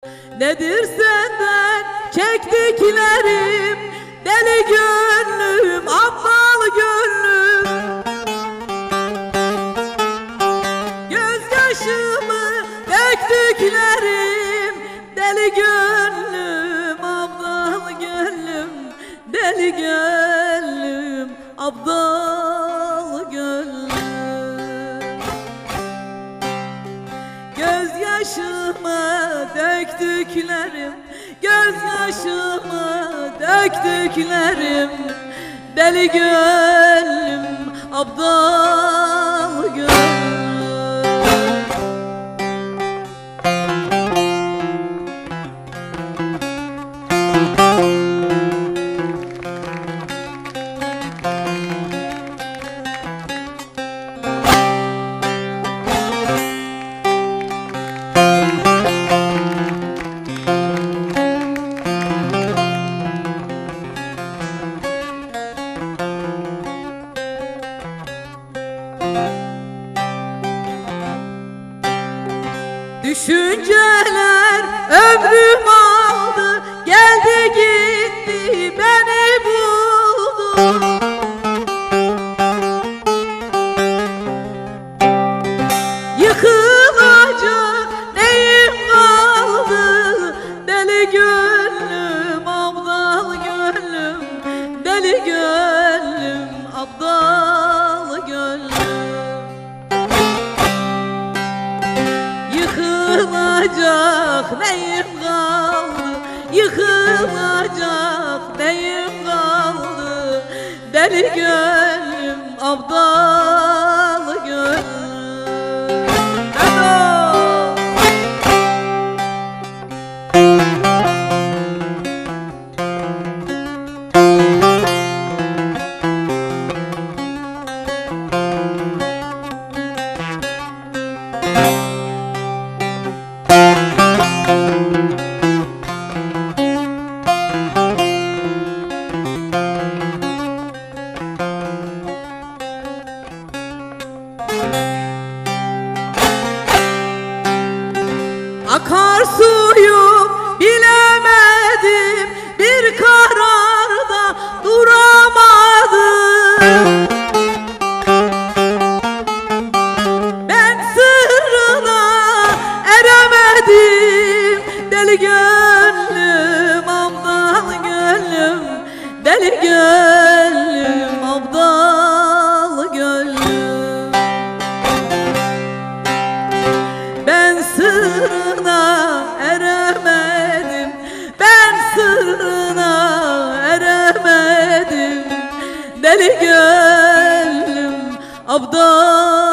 Nedir senden çektiklerim, deli gönlüm, aptal gönlüm. Gözyaşımı döktüklerim, deli gönlüm, aptal gönlüm. Deli gönlüm, aptal gönlüm. Gözyaşımı döktüklerim, gözyaşımı döktüklerim, deli gönlüm, aptal gönlüm. Düşünceler ömrüm aldı, geldi gitti beni buldu. Yıkılacak neyim kaldı, deli gönlüm, aptal gönlüm. Deli gönlüm, aptal gönlüm. Yıkılacak neyim kaldı, yıkılacak neyim kaldı, deli gönlüm, aptal gönlüm. Akarsuyum bilemedim, bir kararda duramadım. Ben sırrına eremedim, deli gönlüm, aptal gönlüm. Deli gönlüm, aptal gönlüm. Ben sırrına eremedim, ben sırrına eremedim, deli gönlüm, aptal